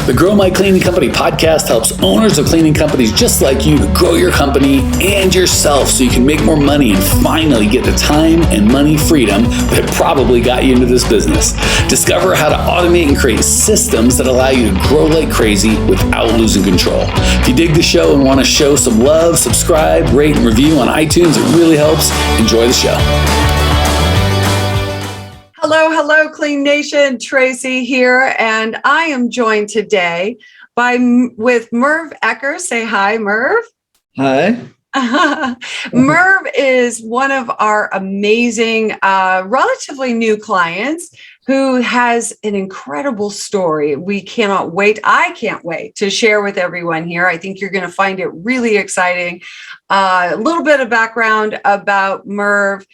The Grow My Cleaning Company podcast helps owners of cleaning companies just like you to grow your company and yourself so you can make more money and finally get the time and money freedom that probably got you into this business. Discover how to automate and create systems that allow you to grow like crazy without losing control. If you dig the show and want to show some love, subscribe, rate, and review on iTunes. It really helps. Enjoy the show. Hello, Clean Nation. Tracy here, and I am joined today with Merv Ecker. Say hi, Merv. Hi. Merv is one of our amazing, relatively new clients who has an incredible story. We cannot wait. I can't wait to share with everyone here. I think you're going to find it really exciting. A little bit of background about Merv.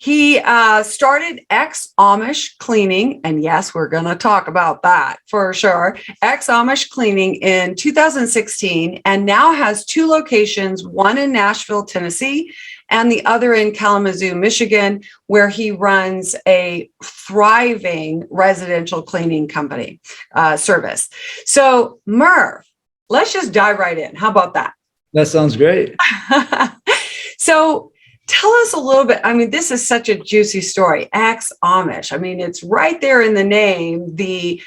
He started Ex-Amish Cleaning, and yes, we're going to talk about that for sure. Ex-Amish Cleaning in 2016, and now has two locations, one in Nashville, Tennessee, and the other in Kalamazoo, Michigan, where he runs a thriving residential cleaning company service. So, Merv, let's just dive right in. How about that? That sounds great. So, tell us a little bit. I mean, this is such a juicy story. Ex-Amish. I mean, it's right there in the name, the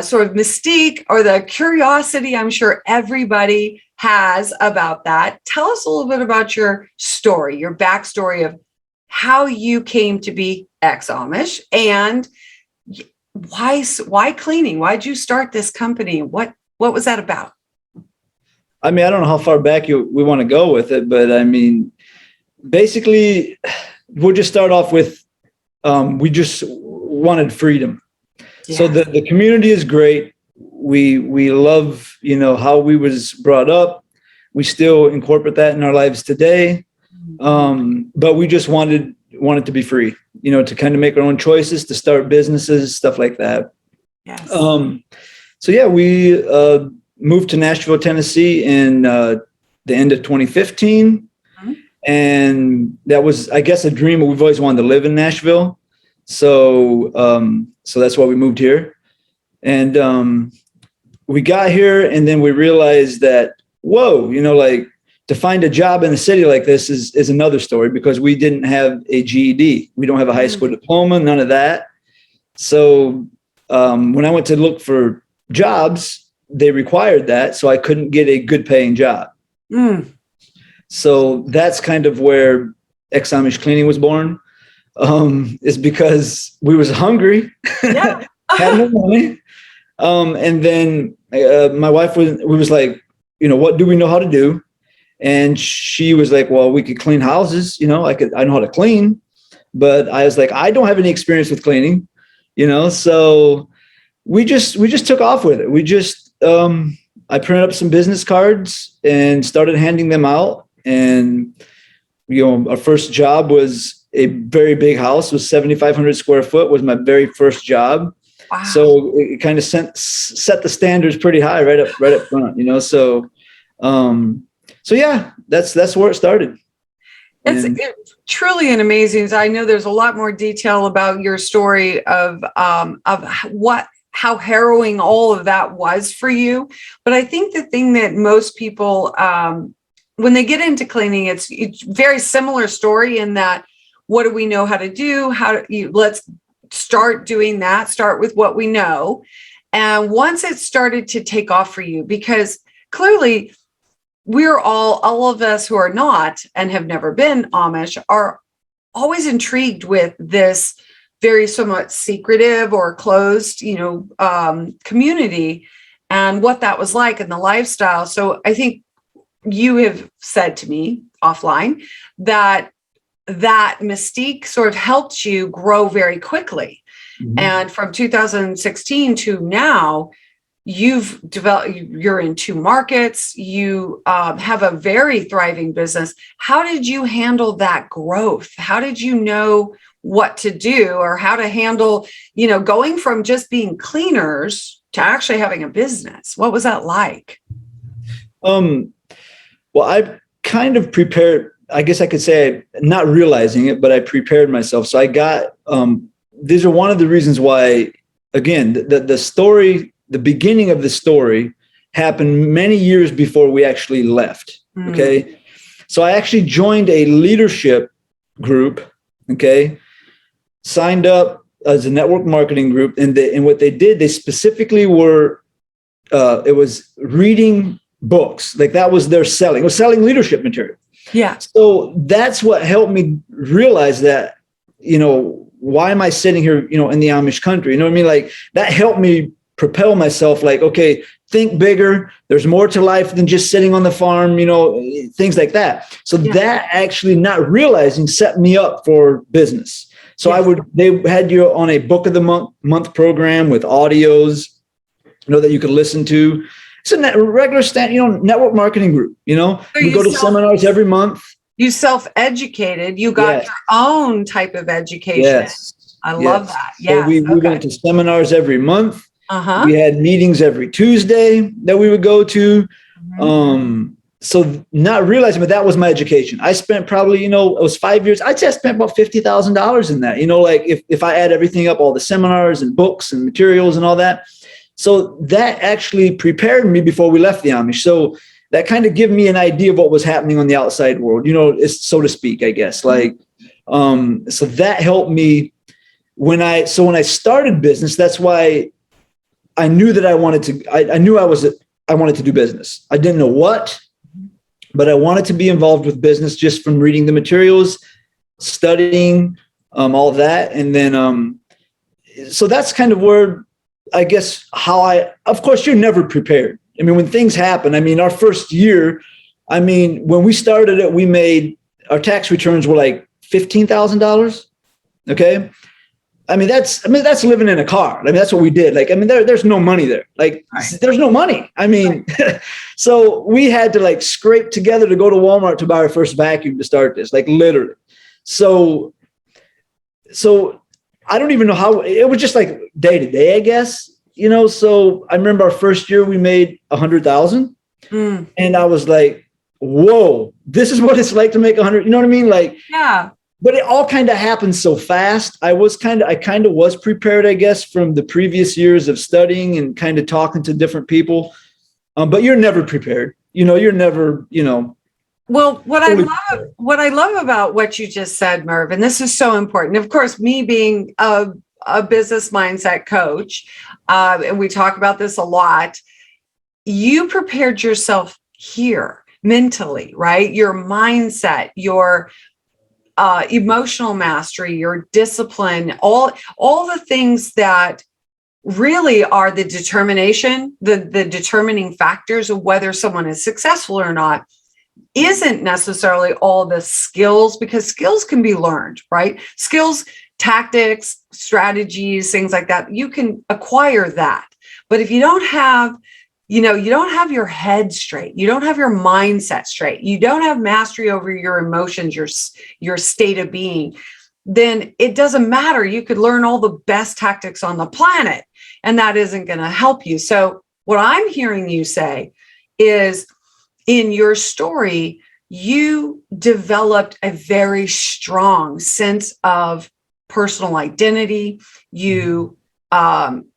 sort of mystique or the curiosity I'm sure everybody has about that. Tell us a little bit about your story, your backstory of how you came to be ex-Amish and why cleaning? Why'd you start this company? What was that about? I mean, I don't know how far back we want to go with it, but I mean, basically, we'll just start off with, we just wanted freedom. Yeah. So the community is great. We love, how we was brought up. We still incorporate that in our lives today. But we just wanted to be free, to kind of make our own choices, to start businesses, stuff like that. Yes. So yeah, we moved to Nashville, Tennessee in the end of 2015. And that was, I guess, a dream. We've always wanted to live in Nashville. So that's why we moved here. And we got here, and then we realized that, whoa, to find a job in a city like this is another story, because we didn't have a GED. We don't have a high school diploma, none of that. So when I went to look for jobs, they required that. So I couldn't get a good paying job. So that's kind of where Ex-Amish Cleaning was born, is because we was hungry, yeah. had no money. And then my wife was like, what do we know how to do? And she was like, well, we could clean houses. I know how to clean, but I was like, I don't have any experience with cleaning, so we just took off with it. We just, I printed up some business cards and started handing them out. And, our first job was a very big house, was 7,500 square foot, was my very first job. Wow. So it kind of set the standards pretty high right up front, so yeah, that's where it started. It's truly an amazing. I know there's a lot more detail about your story of how harrowing all of that was for you. But I think the thing that most people, when they get into cleaning, it's very similar story in that, what do we know how to do? Let's start doing that, start with what we know. And once it started to take off for you, because clearly we're all of us who are not and have never been Amish are always intrigued with this very somewhat secretive or closed, community and what that was like and the lifestyle. So I think you have said to me offline that mystique sort of helped you grow very quickly. Mm-hmm. And from 2016 to now, you've developed, you're in two markets, you have a very thriving business. How did you handle that growth? How did you know what to do or how to handle, going from just being cleaners to actually having a business? What was that like? Well, I kind of prepared, I guess I could say, not realizing it, but I prepared myself. So I got, these are one of the reasons why, again, the story the beginning of the story happened many years before we actually left. Okay. So I actually joined a leadership group. Okay. Signed up as a network marketing group. And what they did, they specifically were, it was reading books. Like that was their selling. It was selling leadership material. Yeah. So that's what helped me realize that, why am I sitting here, in the Amish country? You know what I mean? Like that helped me propel myself like, okay, think bigger. There's more to life than just sitting on the farm, things like that. So that actually not realizing set me up for business. So they had you on a book of the month program with audios, that you could listen to. It's a regular network marketing group, So we go to seminars every month. You self-educated. You got your own type of education. Yes. I love that. Yeah. So we went to seminars every month. We had meetings every Tuesday that we would go to. So not realizing, but that was my education. I spent probably, it was 5 years. I'd say I spent about $50,000 in that, like if I add everything up, all the seminars and books and materials and all that. So that actually prepared me before we left the Amish. So that kind of gave me an idea of what was happening on the outside world, so to speak, I guess. Like, so that helped me when I started business. That's why I knew that I wanted to, I wanted to do business. I didn't know what, but I wanted to be involved with business just from reading the materials, studying, all of that. And then, so that's kind of where, I guess, of course, you're never prepared. I mean, when things happen, our first year, when we started it, we made, our tax returns were like $15,000. Okay. That's living in a car. That's what we did. Like, there's no money there. Like, there's no money. So we had to scrape together to go to Walmart to buy our first vacuum to start this, like literally. So I don't even know how, it was just like day to day, I guess, so I remember our first year we made 100,000 and I was like, whoa, this is what it's like to make 100. You know what I mean? Like, yeah. But it all kind of happened so fast. I kind of was prepared, I guess, from the previous years of studying and kind of talking to different people. But you're never prepared. You're never, Well, what I love about what you just said, Merv, and this is so important. Of course, me being a business mindset coach, and we talk about this a lot, you prepared yourself here mentally, right? Your mindset, your emotional mastery, your discipline, all the things that really are the determination, the determining factors of whether someone is successful or not, isn't necessarily all the skills, because skills can be learned, right? Skills, tactics, strategies, things like that, you can acquire that. But if you don't have, you don't have your head straight, you don't have your mindset straight, you don't have mastery over your emotions, your state of being, then it doesn't matter. You could learn all the best tactics on the planet, and that isn't going to help you. So what I'm hearing you say is, in your story, you developed a very strong sense of personal identity. You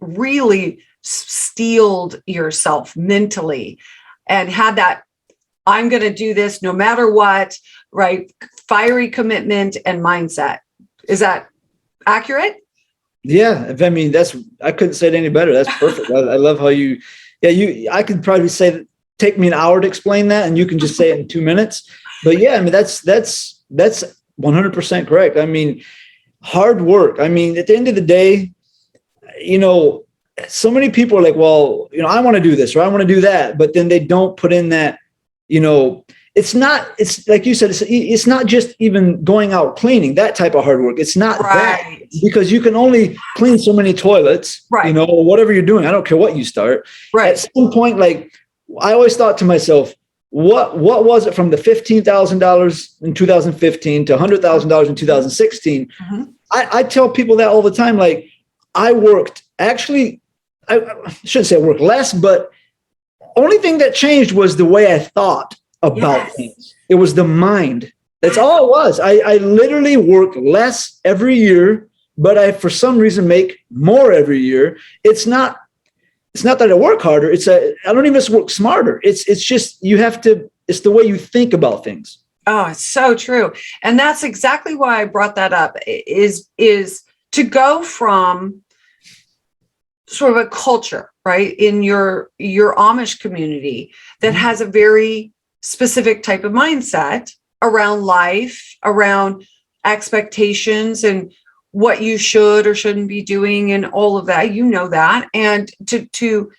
really steeled yourself mentally and had that, I'm going to do this no matter what, right? Fiery commitment and mindset. Is that accurate? Yeah. I couldn't say it any better. That's perfect. I love how I could probably say that. Take me an hour to explain that, and you can just say it in 2 minutes. But yeah, that's 100% correct. Hard work. At the end of the day, so many people are like, well, I want to do this or I want to do that, but then they don't put in that, it's like you said, it's not just even going out cleaning, that type of hard work. It's not that, because you can only clean so many toilets, right? Or whatever you're doing. I don't care what you start. Right. At some point, I always thought to myself, what was it from the $15,000 in 2015 to $100,000 in 2016? Mm-hmm. I tell people that all the time. Like, I worked, actually, I shouldn't say I worked less, but only thing that changed was the way I thought about things. It was the mind. That's all it was. I literally work less every year, but I, for some reason, make more every year. It's not it's not that I work harder. I don't even work smarter. It's just, it's the way you think about things. Oh, it's so true. And that's exactly why I brought that up is to go from sort of a culture, right, in your Amish community that has a very specific type of mindset around life, around expectations and what you should or shouldn't be doing and all of that, that. And to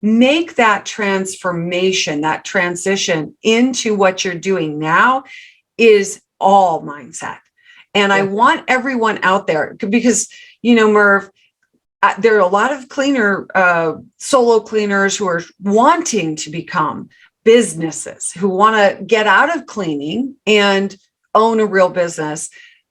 make that transformation, that transition into what you're doing now is all mindset. And I want everyone out there, because, Merv, there are a lot of solo cleaners who are wanting to become businesses, who want to get out of cleaning and own a real business,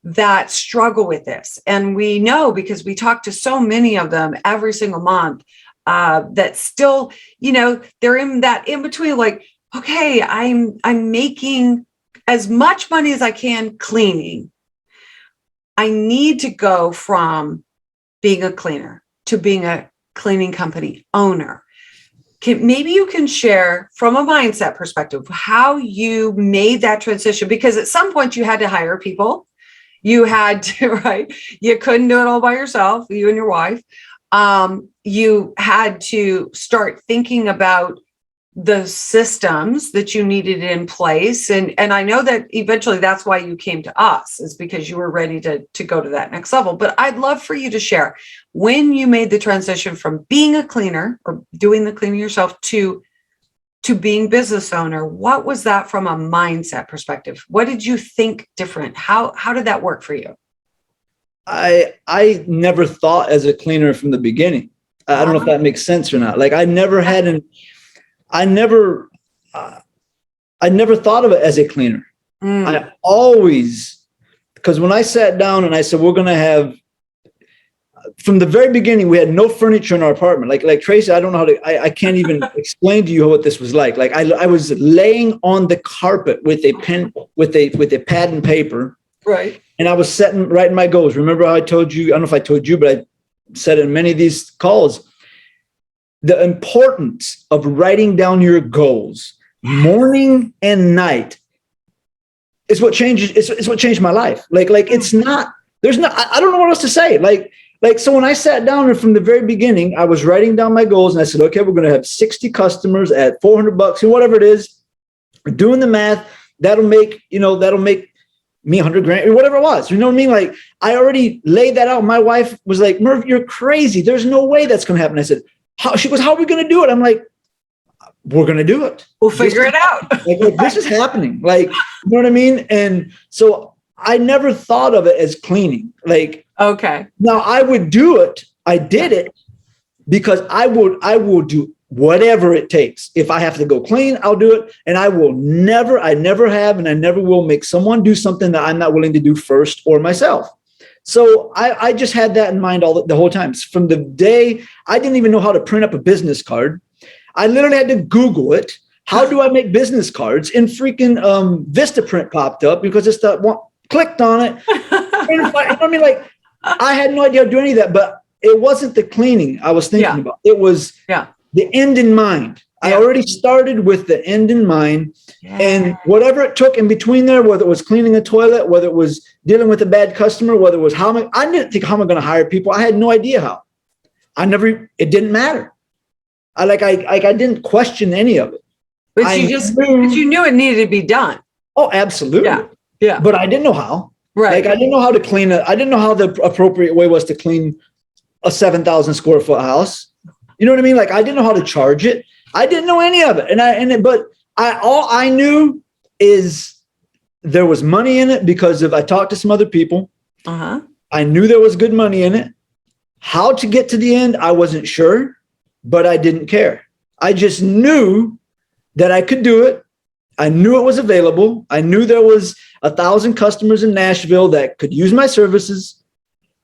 that struggle with this. And we know, because we talk to so many of them every single month, that still, they're in that in between, like, okay, I'm making as much money as I can cleaning. I need to go from being a cleaner to being a cleaning company owner. Maybe you can share from a mindset perspective how you made that transition, because at some point you had to hire people. You had to, right? You couldn't do it all by yourself, you and your wife. You had to start thinking about the systems that you needed in place. And I know that eventually that's why you came to us, is because you were ready to go to that next level. But I'd love for you to share when you made the transition from being a cleaner or doing the cleaning yourself to being business owner. What was that from a mindset perspective? What did you think different? How did that work for you? I never thought as a cleaner from the beginning. I don't know if that makes sense or not. Like, I never thought of it as a cleaner. I always, because when I sat down and I said, we're going to have, from the very beginning, we had no furniture in our apartment. Like Tracey, I don't know I can't even explain to you what this was like. Like, I was laying on the carpet with a pen, with a pad and paper. Right. And I was writing my goals. Remember how I told you, I don't know if I told you, but I said in many of these calls, the importance of writing down your goals morning and night is what changes. It's what changed my life. Like it's not, I don't know what else to say. Like, so when I sat down and from the very beginning, I was writing down my goals and I said, okay, we're going to have 60 customers at $400 and whatever it is. We're doing the math. That'll make me $100,000 or whatever it was. You know what I mean? Like, I already laid that out. My wife was like, Merv, you're crazy. There's no way that's going to happen. I said, she goes, how are we going to do it? I'm like, we're going to do it. We'll figure it out. Like, this is happening. Like, you know what I mean? And so I never thought of it as cleaning. Like, okay. Now I would do it. I did it because I will do whatever it takes. If I have to go clean, I'll do it. And I never have, and I never will make someone do something that I'm not willing to do first or myself. So I just had that in mind the whole time. From the day I didn't even know how to print up a business card. I literally had to Google it. How do I make business cards? And freaking Vistaprint popped up because it's clicked on it. I mean, like, I had no idea how to do any of that, but it wasn't the cleaning I was thinking about. It was the end in mind. I already started with the end in mind, and whatever it took in between there, whether it was cleaning a toilet, whether it was dealing with a bad customer, whether it was I didn't think, how am I going to hire people? I had no idea how. It didn't matter. I didn't question any of it. But you knew it needed to be done. Oh, absolutely. Yeah. But I didn't know how. Right. Like, I didn't know how to clean it. I didn't know how the appropriate way was to clean a 7,000 square foot house. You know what I mean? Like, I didn't know how to charge it. I didn't know any of it. But all I knew is there was money in it because I talked to some other people. I knew there was good money in it. How to get to the end, I wasn't sure, but I didn't care. I just knew that I could do it. I knew it was available. I knew there was 1,000 customers in Nashville that could use my services.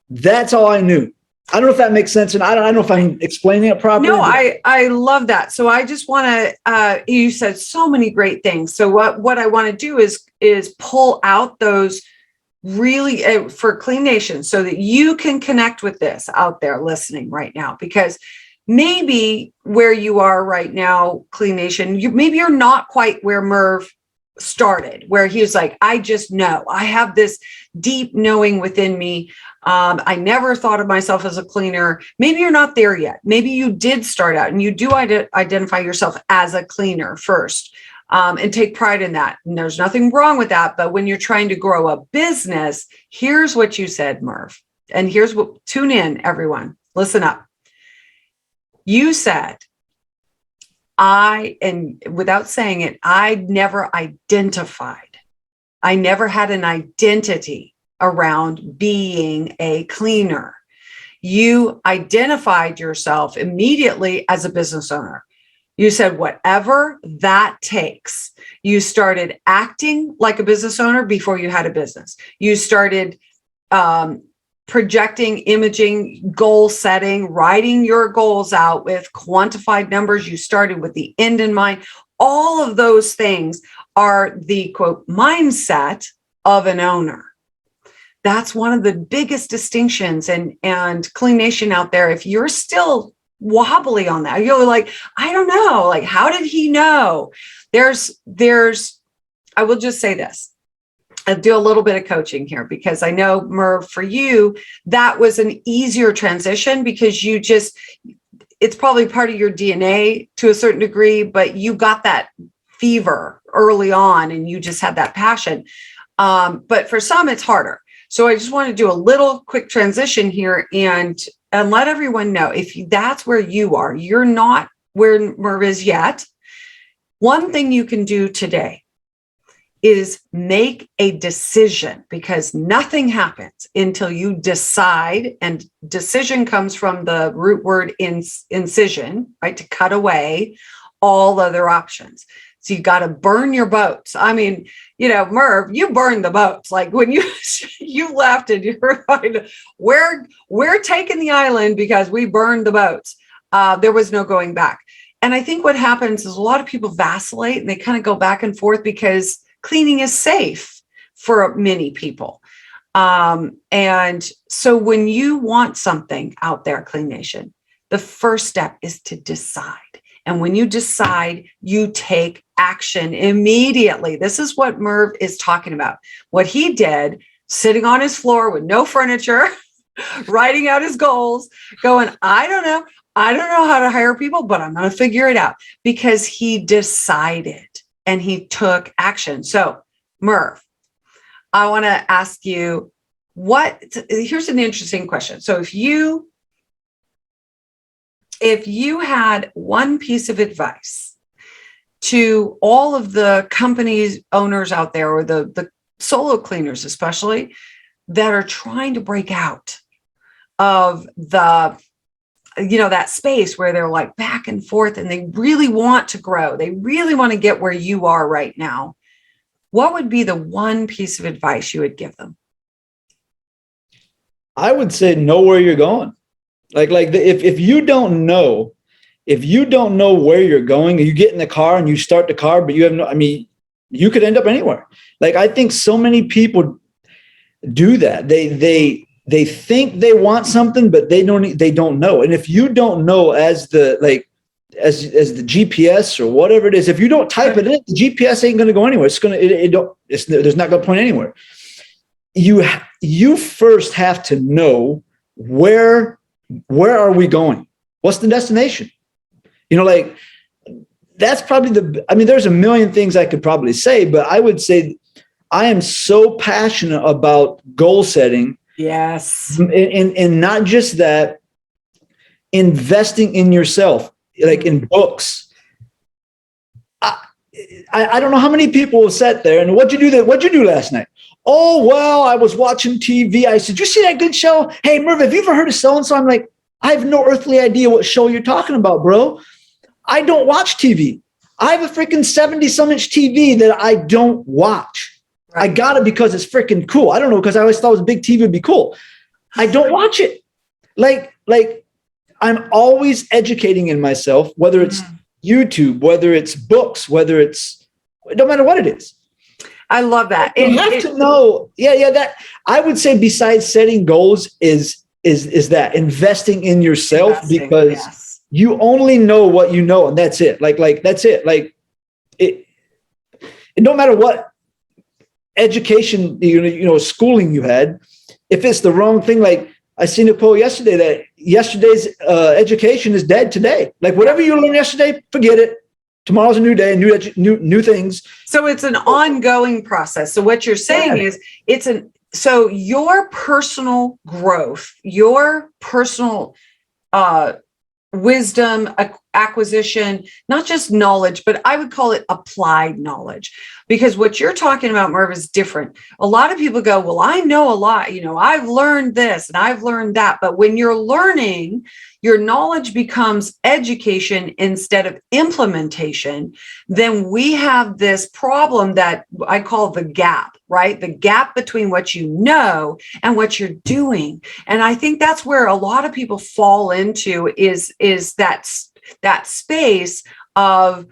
That's all I knew. I don't know if that makes sense. And I don't know if I'm explaining it properly. No, I love that. So I just want to, you said so many great things. So what I want to do is pull out those really for Clean Nation so that you can connect with this out there listening right now, because maybe where you are right now, Clean Nation, maybe you're not quite where Merv started, where he was like, I just know, I have this deep knowing within me. I never thought of myself as a cleaner. Maybe you're not there yet. Maybe you did start out and you do identify yourself as a cleaner first, and take pride in that. And there's nothing wrong with that. But when you're trying to grow a business, here's what you said, Merv. And here's what, tune in, everyone. Listen up. You said, and without saying it, I never identified. I never had an identity around being a cleaner. You identified yourself immediately as a business owner. You said, whatever that takes. You started acting like a business owner before you had a business. You started projecting, imaging, goal setting, writing your goals out with quantified numbers. You started with the end in mind. All of those things are the quote mindset of an owner. That's one of the biggest distinctions. And Clean Nation out there, if you're still wobbly on that, you're like, I don't know, like, how did he know? I will just say this. I'll do a little bit of coaching here because I know, Merv, for you, that was an easier transition because it's probably part of your DNA to a certain degree, but you got that fever early on and you just had that passion. But for some, it's harder. So I just want to do a little quick transition here and let everyone know, if that's where you are, you're not where Merv is yet. One thing you can do today is make a decision, because nothing happens until you decide, and decision comes from the root word incision, right? To cut away all other options. So you got to burn your boats. I mean, Merv, you burned the boats. Like when you left and you're like, we're taking the island because we burned the boats. There was no going back. And I think what happens is a lot of people vacillate and they kind of go back and forth because cleaning is safe for many people. And so when you want something out there, Clean Nation, the first step is to decide. And when you decide, you take action immediately. This is what Merv is talking about. What he did, sitting on his floor with no furniture, writing out his goals, going, I don't know how to hire people, but I'm going to figure it out, because he decided. And he took action. So, Merv, I want to ask you, here's an interesting question. So if you had one piece of advice to all of the companies owners out there, or the solo cleaners especially, that are trying to break out of that space where they're like back and forth and they really want to grow, they really want to get where you are right now, what would be the one piece of advice you would give them? I would say know where you're going. If you don't know where you're going, and you get in the car and you start the car, but you could end up anywhere. Like, I think so many people do that. They think they want something, but they don't know. And if you don't know as the GPS or whatever it is, if you don't type it in, the GPS ain't going to go anywhere. There's not going to point anywhere. You first have to know where are we going? What's the destination? That's probably there's a million things I could probably say, but I would say I am so passionate about goal setting. Yes. And not just that, investing in yourself, like in books. I don't know how many people have sat there and what'd you do last night? Oh, well, I was watching TV. I said, you see that good show? Hey, Merv, have you ever heard of so-and-so? I'm like, I have no earthly idea what show you're talking about, bro. I don't watch TV. I have a freaking 70-some-inch TV that I don't watch. Right. I got it because it's freaking cool. I don't know, because I always thought a big TV would be cool. I don't watch it. Like I'm always educating in myself, whether it's YouTube, whether it's books, no matter what it is. I love that. You have to know. Yeah. That I would say, besides setting goals, is that investing in yourself, because you only know what you know, and that's it. Like that's it. Like it no matter what education, schooling you had, if it's the wrong thing, like I seen a quote yesterday that yesterday's education is dead today. Like whatever you learned yesterday, forget it. Tomorrow's a new day, new things. So it's an ongoing process. So what you're saying is so your personal growth, your personal wisdom acquisition, not just knowledge, but I would call it applied knowledge, because what you're talking about, Merv, is different. A lot of people go, well, I know a lot, I've learned this and I've learned that. But when you're learning, your knowledge becomes education instead of implementation. Then we have this problem that I call the gap, right? The gap between what you know and what you're doing. And I think that's where a lot of people fall into is that space of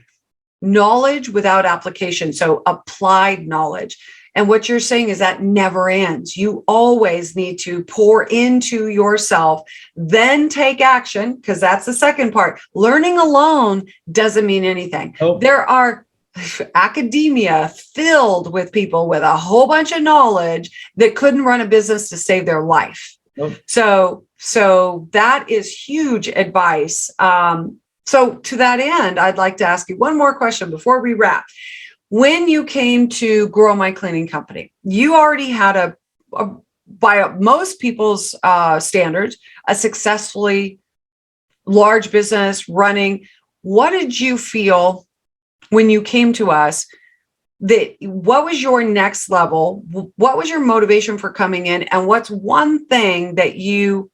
knowledge without application. So applied knowledge. And what you're saying is that never ends. You always need to pour into yourself, then take action, because that's the second part. Learning alone doesn't mean anything. Oh. There are academia filled with people with a whole bunch of knowledge that couldn't run a business to save their life. Oh. So that is huge advice. So to that end, I'd like to ask you one more question before we wrap. When you came to grow my cleaning company, you already had by most people's standards, a successfully large business running. What did you feel when you came to us? What was your next level? What was your motivation for coming in? And what's one thing that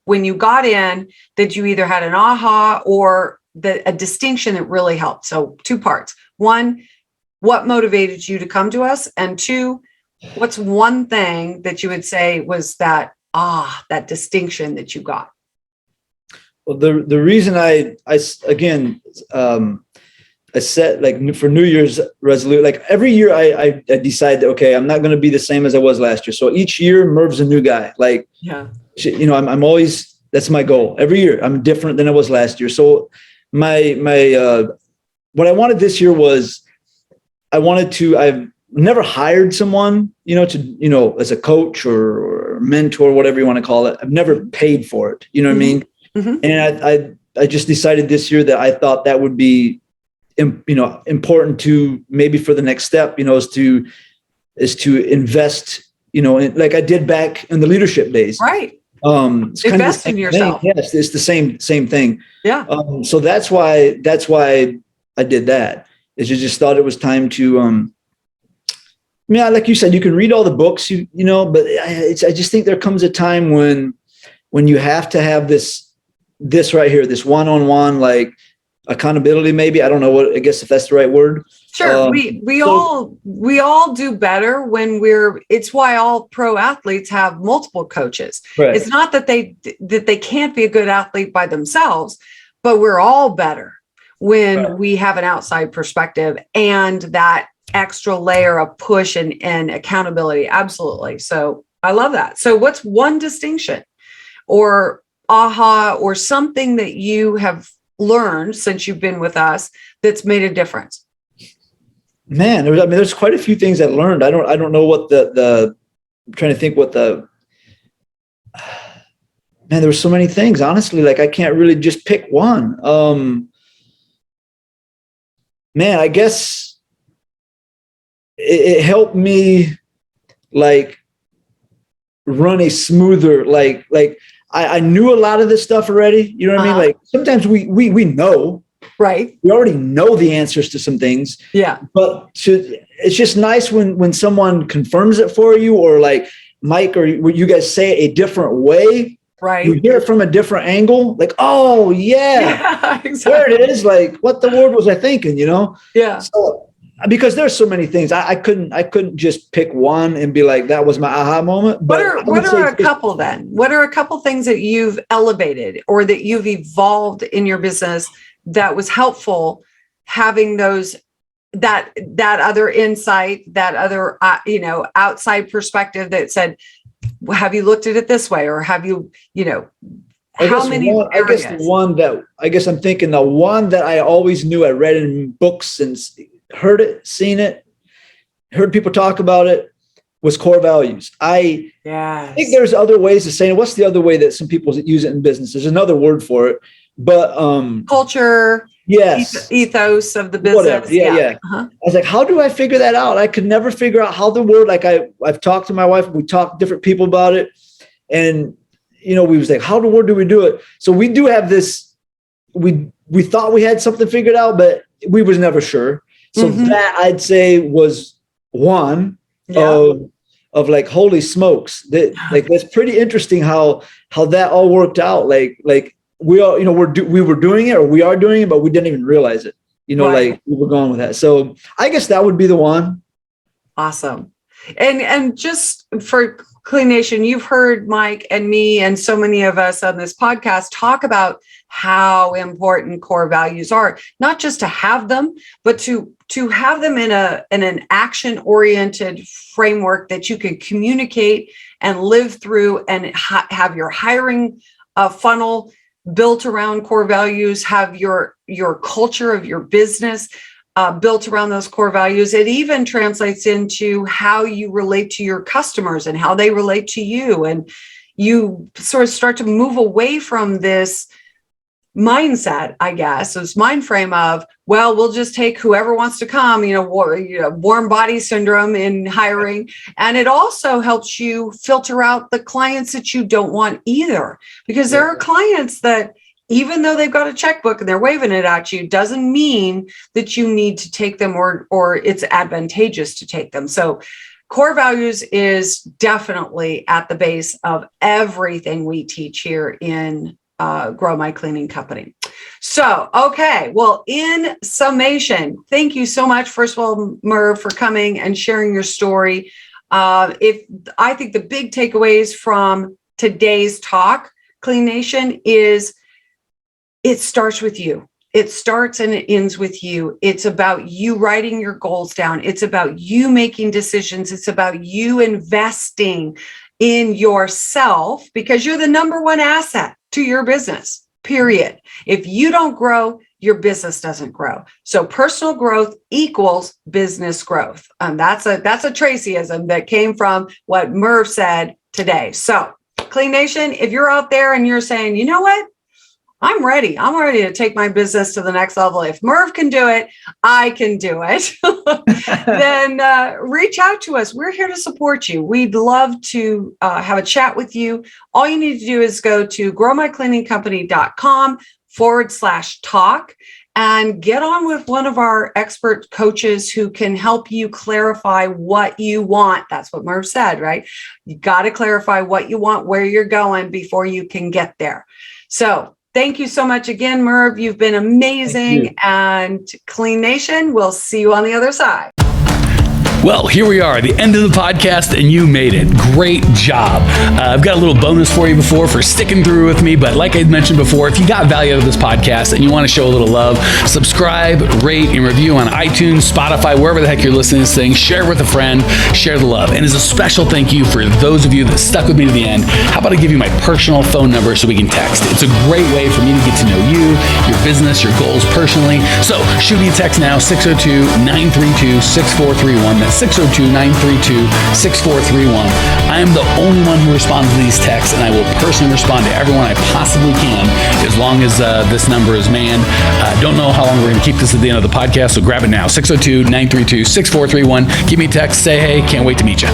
when you got in, that you either had an aha or a distinction that really helped? So 2 parts. 1, what motivated you to come to us? And 2, what's one thing that you would say was that distinction that you got? Well, the reason I set, like, for New Year's resolution, like every year I decide that, okay, I'm not going to be the same as I was last year. So each year Merv's a new guy. Like, yeah, I'm always, that's my goal. Every year I'm different than I was last year. So my what I wanted this year was, I've never hired someone, as a coach or mentor, whatever you want to call it. I've never paid for it. You know what I mean? Mm-hmm. And I just decided this year that I thought that would be, important to maybe for the next step, is to invest, like I did back in the leadership days. Right. Invest in yourself. Thing. Yes, it's the same thing. Yeah. So that's why I did that. Is you just thought it was time to, like you said, you can read all the books, but I just think there comes a time when you have to have this right here, this one-on-one, like accountability, maybe. I don't know I guess if that's the right word. Sure. We all do better when it's why all pro athletes have multiple coaches. Right. It's not that they can't be a good athlete by themselves, but we're all better when we have an outside perspective and that extra layer of push and accountability. Absolutely. So I love that. So what's one distinction or aha or something that you have learned since you've been with us that's made a difference? Man, there's quite a few things I learned. I don't know what I'm trying to think what man, there were so many things, honestly, like I can't really just pick one. Man, I guess it helped me like run a smoother, like I knew a lot of this stuff already. You know what I mean? Like sometimes we know, right? We already know the answers to some things. Yeah. But it's just nice when someone confirms it for you, or like Mike, or you guys say it a different way. Right. You hear it from a different angle. Like, oh yeah, exactly. There it is. Like, what the word was I thinking? Yeah. So, because there's so many things, I couldn't just pick one and be like, that was my aha moment. But what are a couple then? What are a couple things that you've elevated or that you've evolved in your business that was helpful, having that other insight, that other outside perspective that said, have you looked at it this way, or have you How many areas? I guess I'm thinking the one that I always knew. I read in books and heard it, seen it, heard people talk about it, was core values. I think there's other ways of saying it. What's the other way that some people use it in business? There's another word for it, but culture. Yes. Ethos of the business. Whatever. Yeah. I was like, how do I figure that out? I could never figure out how the word, like I've talked to my wife, we talked to different people about it. And, we was like, how the word do we do it? So we do have this, we thought we had something figured out, but we was never sure. So that I'd say was one of like, holy smokes, that's pretty interesting how that all worked out. Like we all, we were doing it, or we are doing it, but we didn't even realize it, like we were going with that. So I guess that would be the one. Awesome. And just for Clean Nation, you've heard Mike and me and so many of us on this podcast talk about how important core values are, not just to have them, but to have them in an action-oriented framework that you can communicate and live through, and have your hiring funnel built around core values, have your culture of your business built around those core values. It even translates into how you relate to your customers and how they relate to you. And you sort of start to move away from this mindset, I guess, this mind frame of, well, we'll just take whoever wants to come, warm body syndrome in hiring. And it also helps you filter out the clients that you don't want either, because there are clients that, even though they've got a checkbook and they're waving it at you, doesn't mean that you need to take them or it's advantageous to take them. So core values is definitely at the base of everything we teach here in Grow My Cleaning Company. So, okay. Well, in summation, thank you so much, first of all, Merv, for coming and sharing your story. I think the big takeaways from today's talk, Clean Nation, is it starts with you. It starts and it ends with you. It's about you writing your goals down. It's about you making decisions. It's about you investing in yourself, because you're the number one asset to your business, period. If you don't grow, your business doesn't grow. So personal growth equals business growth. And that's a Traceyism that came from what Merv said today. So Clean Nation, if you're out there and you're saying, you know what? I'm ready to take my business to the next level. If Merv can do it, I can do it. Then reach out to us. We're here to support you. We'd love to have a chat with you. All you need to do is go to growmycleaningcompany.com/talk and get on with one of our expert coaches who can help you clarify what you want. That's what Merv said, right? You got to clarify what you want, where you're going before you can get there. So thank you so much again, Merv. You've been amazing. And Clean Nation, we'll see you on the other side. Well, here we are, the end of the podcast, and you made it. Great job. I've got a little bonus for you for sticking through with me. But like I mentioned before, if you got value out of this podcast and you want to show a little love, subscribe, rate, and review on iTunes, Spotify, wherever the heck you're listening to this thing. Share with a friend, share the love. And as a special thank you for those of you that stuck with me to the end, how about I give you my personal phone number so we can text? It's a great way for me to get to know you, your business, your goals personally. So shoot me a text now, 602-932-6431. That's 602-932-6431. I am the only one who responds to these texts, and I will personally respond to everyone I possibly can as long as this number is manned. Don't know how long we're going to keep this at the end of the podcast, so grab it now, 602-932-6431. Give me a text, say hey, can't wait to meet you.